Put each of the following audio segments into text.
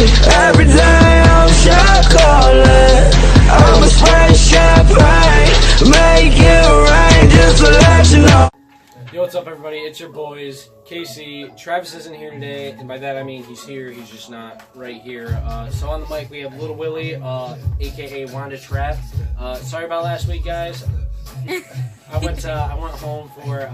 Every day I'm shot calling. I'm a spray champagne, make it rain, just to let you know. Yo, what's up everybody? It's your boys, Casey. Travis isn't here today, and by that I mean he's here, he's just not right here. So on the mic we have Little Willie, aka William Trapp. Sorry about last week, guys. I went home for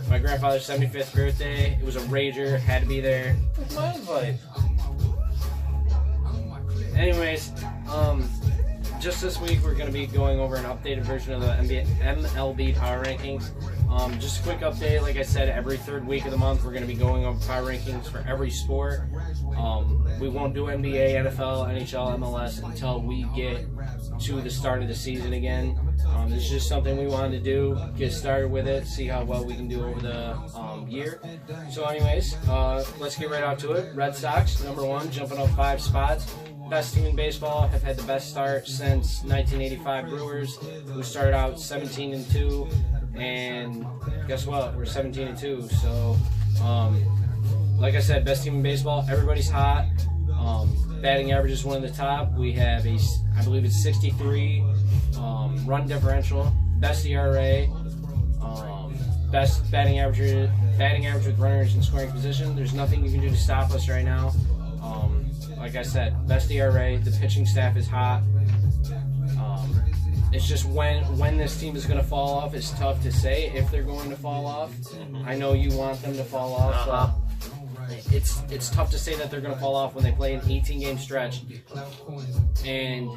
my grandfather's 75th birthday. It was a rager, had to be there. What's my invite? Anyways, just this week we're going to be going over an updated version of the MLB power rankings. Just a quick update, like I said, every third week of the month we're going to be going over power rankings for every sport. We won't do NBA, NFL, NHL, MLS until we get to the start of the season again. This is just something we wanted to do, get started with it, see how well we can do over the year. So anyways, let's get right out to it. Red Sox, #1, jumping up 5 spots. Best team in baseball, have had the best start since 1985 Brewers, who started out 17-2, and guess what? We're 17-2. So, like I said, best team in baseball. Everybody's hot. Batting average is one of the top. We have a, I believe it's 63 run differential. Best ERA. Best batting average with runners in scoring position. There's nothing you can do to stop us right now. Like I said, best ERA, the pitching staff is hot. It's just when this team is going to fall off, it's tough to say if they're going to fall off. I know you want them to fall off, but it's tough to say that they're going to fall off when they play an 18-game stretch. And,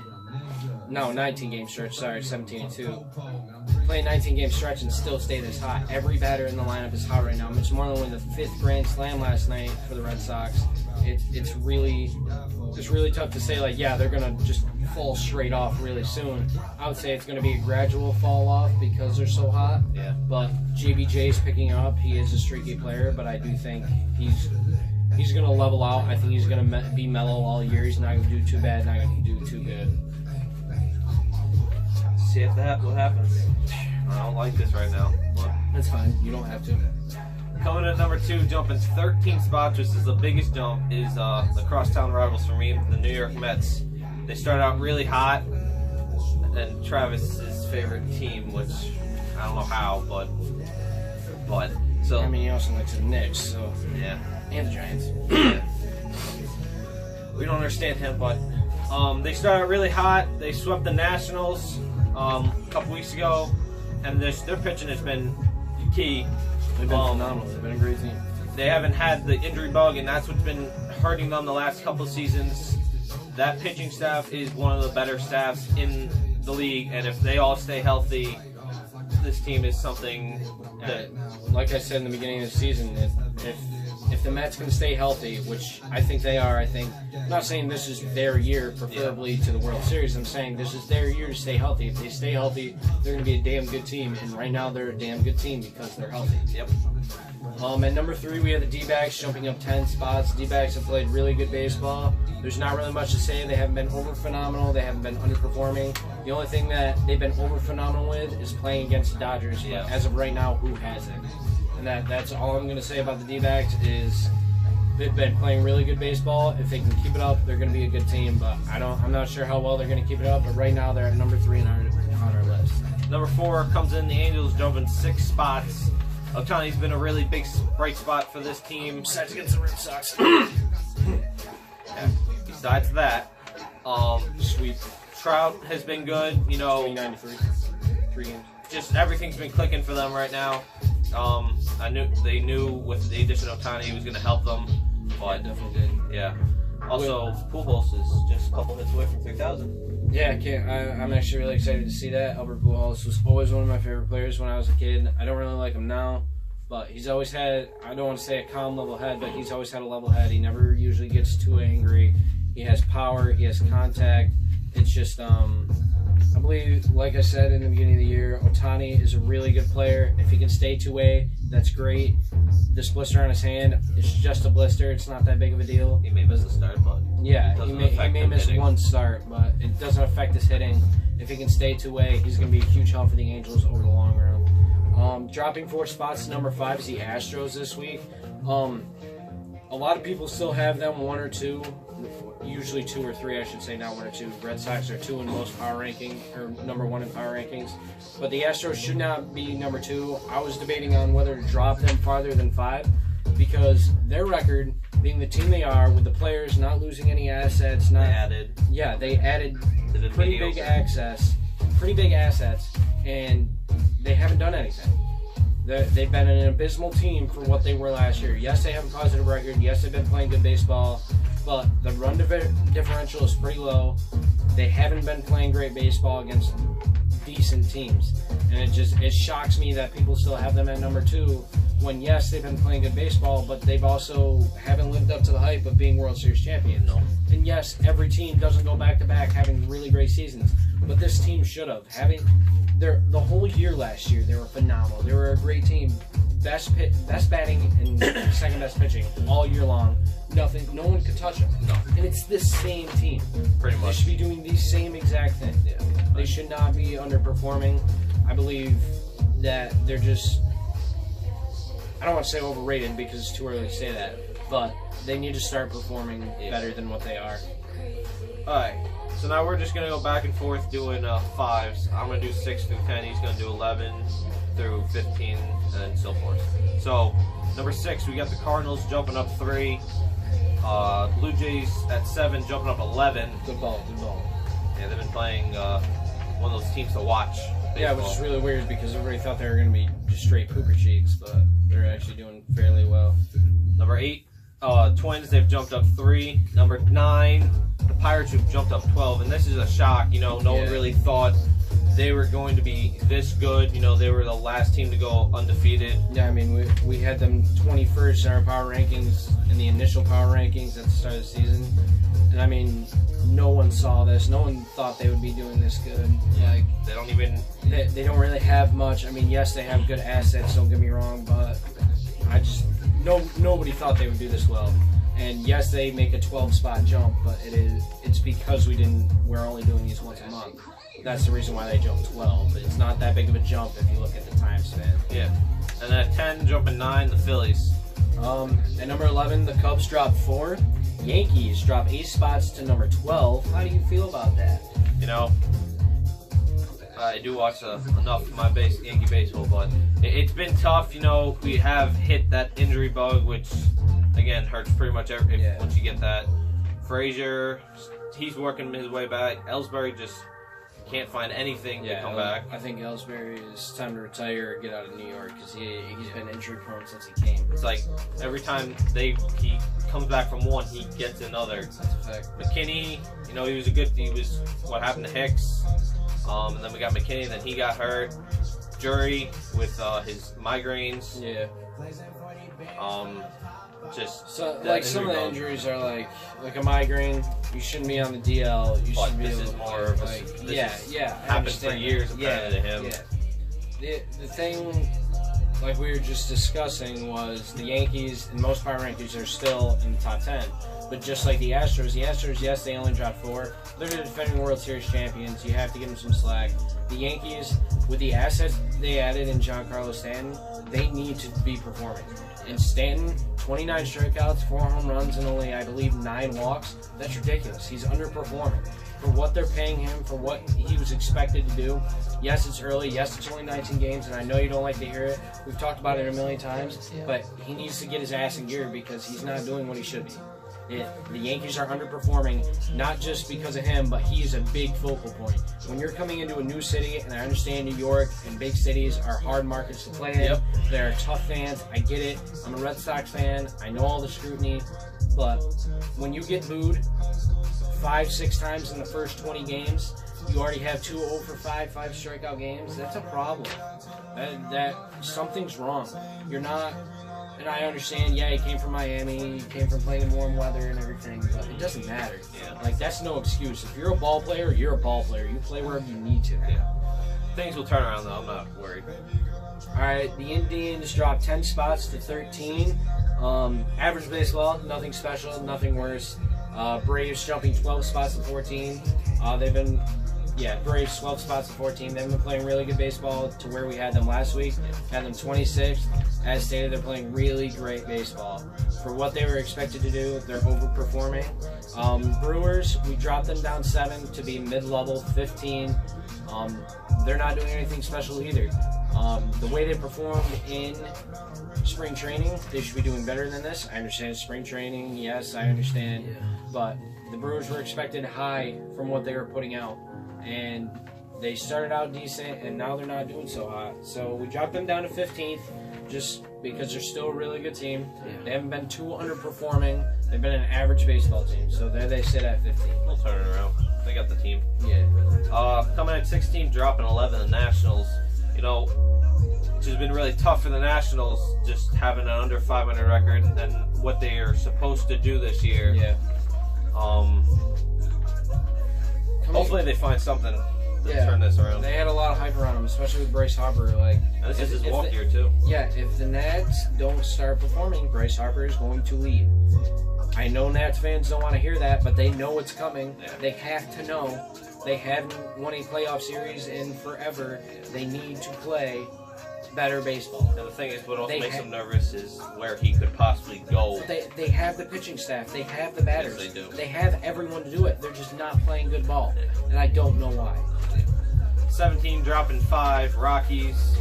no, 19-game stretch, sorry, 17-2. Play a 19-game stretch and still stay this hot. Every batter in the lineup is hot right now. Mitch Moreland won the 5th Grand Slam last night for the Red Sox. It's really tough to say, like, yeah, they're going to just fall straight off really soon. I would say it's going to be a gradual fall off because they're so hot. Yeah. But JBJ is picking up. He is a streaky player, but I do think he's going to level out. I think he's going to be mellow all year. He's not going to do too bad, not going to do too good. See if that what happens. I don't like this right now. But that's fine. You don't have to. Coming in at #2, jumping 13 spots, which is the biggest jump, is the crosstown rivals for me, the New York Mets. They started out really hot, and Travis's favorite team, which I don't know how, but so. I mean, he also likes the Knicks, so yeah, and the Giants. We don't understand him, but they started out really hot. They swept the Nationals a couple weeks ago, and their pitching has been key. They've been phenomenal. They've been a great team. They haven't had the injury bug, and that's what's been hurting them the last couple of seasons. That pitching staff is one of the better staffs in the league, and if they all stay healthy, this team is something that, like I said in the beginning of the season, if the Mets can stay healthy, which I think they are, I'm not saying this is their year, preferably to the World Series. I'm saying this is their year to stay healthy. If they stay healthy, they're going to be a damn good team, and right now they're a damn good team because they're healthy. Yep. At #3, we have the D-backs jumping up 10 spots. D-backs have played really good baseball. There's not really much to say. They haven't been over phenomenal. They haven't been underperforming. The only thing that they've been over phenomenal with is playing against the Dodgers. Yeah. As of right now, who hasn't? And that's all I'm going to say about the D-backs is they've been playing really good baseball. If they can keep it up, they're going to be a good team. But I'm not sure how well they're going to keep it up. But right now, they're at #3 on our list. #4 comes in the Angels, jumping 6 spots. Ohtani's been a really big bright spot for this team. Besides against the Red Sox. Yeah. Besides that, sweep. Trout has been good. You know, 29-3, 3 games. Just everything's been clicking for them right now. They knew with the addition of Ohtani he was going to help them. But yeah, definitely did. Yeah. Also, Pujols is just a couple hits away from 3,000. Yeah, I'm actually really excited to see that. Albert Pujols was always one of my favorite players when I was a kid. I don't really like him now, but he's always had, I don't want to say a calm, level head, but he's always had a level head. He never usually gets too angry. He has power. He has contact. It's just, I believe, like I said in the beginning of the year, Ohtani is a really good player. If he can stay two-way, that's great. This blister on his hand is just a blister. It's not that big of a deal. He may miss the start, but yeah, he may miss one start, but it doesn't affect his hitting. If he can stay two-way, he's going to be a huge help for the Angels over the long run. Dropping 4 spots to number 5 is the Astros this week. a lot of people still have them 1 or 2, usually 2 or 3, I should say, not 1 or 2. Red Sox are 2 in most power ranking, or number 1 in power rankings. But the Astros should not be number 2. I was debating on whether to drop them farther than 5 because their record, being the team they are, with the players not losing any assets, they added pretty big assets, and they haven't done anything. They've been an abysmal team for what they were last year. Yes, they have a positive record. Yes, they've been playing good baseball, but the run differential is pretty low. They haven't been playing great baseball against decent teams, and it shocks me that people still have them at number 2 when, yes, they've been playing good baseball, but they've also haven't lived up to the hype of being World Series champions. No. And yes, every team doesn't go back-to-back having really great seasons, but this team should have. The whole year last year, they were phenomenal. They were a great team. Best batting and second best pitching all year long. No one could touch them. No. And it's the same team. Pretty much. They should be doing the same exact thing. Yeah. They should not be underperforming. I believe that they're just, I don't want to say overrated because it's too early to say that, but they need to start performing better than what they are. Alright, so now we're just going to go back and forth doing 5s. I'm going to do 6 through 10. He's going to do 11 through 15 and so forth. So, number 6, we got the Cardinals jumping up 3. Blue Jays at 7, jumping up 11. Good ball. Yeah, they've been playing one of those teams to watch. Baseball. Yeah, which is really weird because everybody thought they were going to be just straight pooper cheeks, but they're actually doing fairly well. Number 8, Twins, they've jumped up 3. Number 9, the Pirates have jumped up 12, and this is a shock. No one really thought they were going to be this good. They were the last team to go undefeated. Yeah, I mean, we had them 21st in our power rankings, in the initial power rankings at the start of the season. And I mean, no one saw this. No one thought they would be doing this good. Like, they don't even... They don't really have much. I mean, yes, they have good assets, don't get me wrong, but nobody thought they would do this well. And yes, they make a 12-spot jump, but it's because we're only doing these once a month. That's the reason why they jumped 12. But it's not that big of a jump if you look at the time span. Yeah. And at 10, jumping 9, the Phillies. At number 11, the Cubs dropped 4. Yankees dropped 8 spots to number 12. How do you feel about that? I do watch enough of my Yankee baseball, but it's been tough. We have hit that injury bug, which, again, hurts pretty much once you get that. Frazier, he's working his way back. Ellsbury just can't find anything to come back. I think Ellsbury is time to retire or get out of New York because he's been injury prone since he came. It's like every time he comes back from one, he gets another. That's a fact. McKinney, he was what happened to Hicks. And then we got McKinney, then he got hurt. Jury with his migraines. Yeah. Some of the injuries are like a migraine. You shouldn't be on the DL. You should be. This is more of happened for years apparently to him. Yeah. The thing, like we were just discussing, was the Yankees in most power rankings are still in the top 10. But just like the Astros, yes, they only dropped 4. They're the defending World Series champions. You have to give them some slack. The Yankees, with the assets they added in Giancarlo Stanton, they need to be performing. And Stanton, 29 strikeouts, 4 home runs, and only, I believe, 9 walks. That's ridiculous. He's underperforming. For what they're paying him, for what he was expected to do. Yes, it's early. Yes, it's only 19 games, and I know you don't like to hear it. We've talked about it a million times, but he needs to get his ass in gear because he's not doing what he should be. The Yankees are underperforming, not just because of him, but he is a big focal point. When you're coming into a new city, and I understand New York and big cities are hard markets to play in, they're tough fans, I get it. I'm a Red Sox fan, I know all the scrutiny, but when you get booed 5-6 times in the first 20 games, you already have 2 0 for 5 strikeout games, that's a problem. That something's wrong. You're not... And I understand, he came from Miami, he came from playing in warm weather and everything, but it doesn't matter. Like, that's no excuse. If you're a ball player, you're a ball player. You play wherever you need to. Things will turn around, though. I'm not worried. All right, the Indians dropped 10 spots to 13. Average baseball, nothing special, nothing worse. Braves jumping 12 spots to 14. Braves 12 spots to 14. They've been playing really good baseball to where we had them last week. Had them 26th. as stated, they're playing really great baseball. For what they were expected to do, they're overperforming. Brewers, we dropped them down 7 to be mid-level, 15. They're not doing anything special either. The way they performed in spring training, they should be doing better than this. I understand spring training, yes, I understand. But the Brewers were expected high from what they were putting out. And they started out decent, and now they're not doing so hot. So we dropped them down to 15th just because they're still a really good team. They haven't been too underperforming. They've been an average baseball team. So there they sit at 15. They'll turn it around. They got the team. Yeah. Coming in 16th, dropping 11, the Nationals. You know, which has been really tough for the Nationals, just having an under 500 record and what they are supposed to do this year. Yeah. Hopefully they find something to turn this around. They had a lot of hype around them, especially with Bryce Harper. Like, and this is his walk year too. Yeah, if the Nats don't start performing, Bryce Harper is going to leave. I know Nats fans don't want to hear that, but they know it's coming. Yeah. They have to know. They haven't won a playoff series in forever. They need to play better baseball. And the thing is, what also makes them nervous is where he could possibly go. They have the pitching staff. They have the batters. Yes, they do. They have everyone to do it. They're just not playing good ball. And I don't know why. 17 dropping 5, Rockies.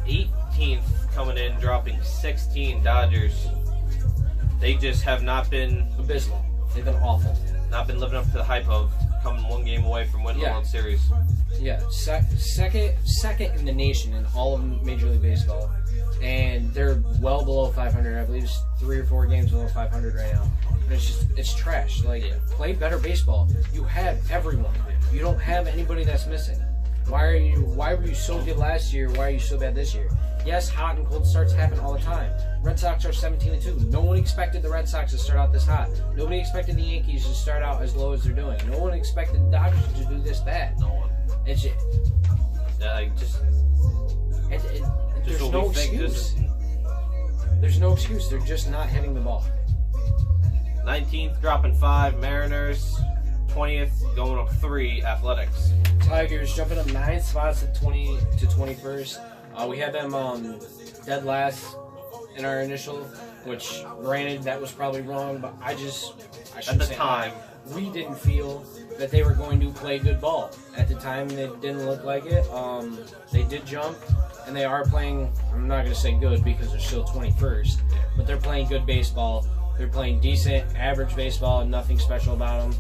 18th coming in, dropping 16, Dodgers. They just have not been abysmal. They've been awful. Not been living up to the hype of coming 1 game away from winning the World Series. Yeah, second in the nation in all of Major League Baseball, and they're well below 500. I believe it's 3 or 4 games below 500 right now. And it's trash. Like, play better baseball. You have everyone. You don't have anybody that's missing. Why were you so good last year? Why are you so bad this year? Yes, hot and cold starts happen all the time. Red Sox are 17-2. No one expected the Red Sox to start out this hot. Nobody expected the Yankees to start out as low as they're doing. No one expected the Dodgers to do this bad. No one. It's just, there's no excuse. There's no excuse. They're just not hitting the ball. 19th dropping 5, Mariners. 20th going up 3, Athletics. Tigers jumping up 9 spots at 20 to 21st. We had them dead last in our initial, which granted that was probably wrong, but I at the time we didn't feel that they were going to play good ball. At the time, it didn't look like it. They did jump, and they are playing. I'm not going to say good because they're still 21st, but they're playing good baseball. They're playing decent, average baseball, and nothing special about them.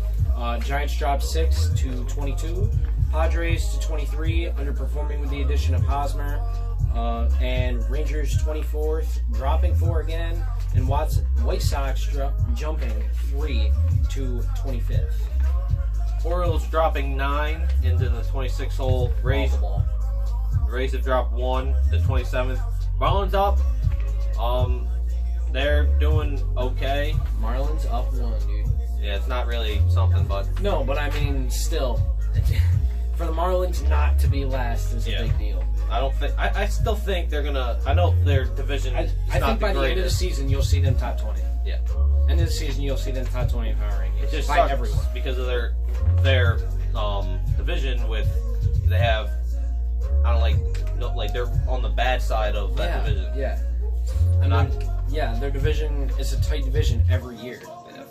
Giants dropped 6 to 22. Padres to 23, underperforming with the addition of Hosmer. And Rangers 24th, dropping 4 again. And White Sox jumping 3 to 25th. Orioles dropping 9 into the 26th hole. Rays have dropped 1 to 27th. Marlins up. They're doing okay. Marlins up 1, dude. Yeah, it's not really something, but no, but I mean, still, for the Marlins not to be last is a big deal. I don't think. I still think they're gonna. I know their division. I think by the end of the season you'll see them top 20. Yeah. End of the season you'll see them top 20 in power rankings. It just by sucks everyone because of their division with they have. I don't like they're on the bad side of that division. Yeah. Their division is a tight division every year.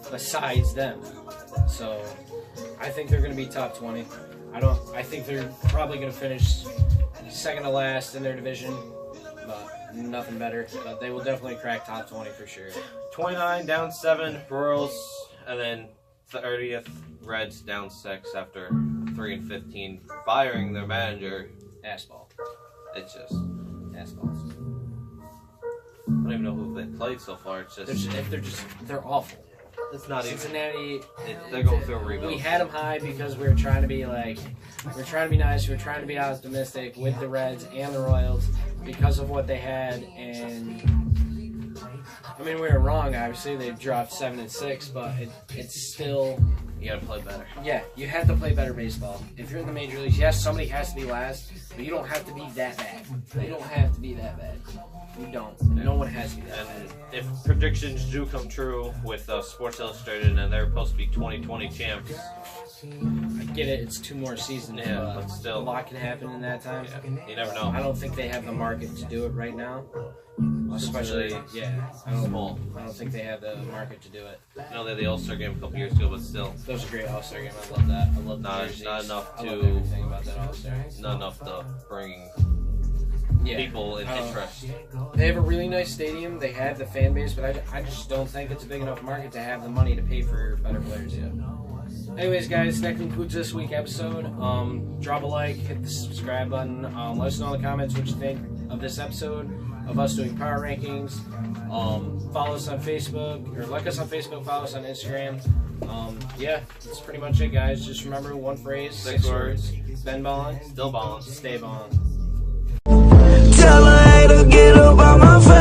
Besides them, so I think they're going to be top 20. I think they're probably going to finish second to last in their division, but nothing better. But they will definitely crack top 20 for sure. 29 down 7 Royals, and then 30th Reds down 6 after 3 and 15, firing their manager. Assball. It's just assballs. I don't even know who they played so far. It's just they're awful. It's not Cincinnati. They're going through a rebuild. We had them high because we were trying to be nice, we were trying to be optimistic with the Reds and the Royals because of what they had, and I mean we were wrong. Obviously, they dropped 7 and 6, but it's still you gotta play better. Yeah, you have to play better baseball. If you're in the major leagues, yes, somebody has to be last, but you don't have to be that bad. You don't have to be that bad. You don't. No one has you that. And if predictions do come true with Sports Illustrated and they're supposed to be 2020 champs, I get it. It's 2 more seasons. yeah, but still, a lot can happen in that time. yeah, you never know. I don't think they have the market to do it right now. Especially, yeah. I don't think they have the market to do it. You know, they had the All-Star game a couple years ago, but still. Those are great All-Star game. I love that. I love the jerseys. Not enough I to. love everything about that All-Star. Not enough to bring people in Oh. interest. They have a really nice stadium. They have the fan base, but I just don't think it's a big enough market to have the money to pay for better players yet. Anyways, guys, that concludes this week's episode. Drop a like, hit the subscribe button. Let us know in the comments what you think of this episode, of us doing power rankings. Follow us on Facebook, or like us on Facebook, follow us on Instagram. Yeah, that's pretty much it, guys. Just remember one phrase, 6 words. Been ballin', Still ballin'. stay ballin'. Tell her, hey, to get up on my face.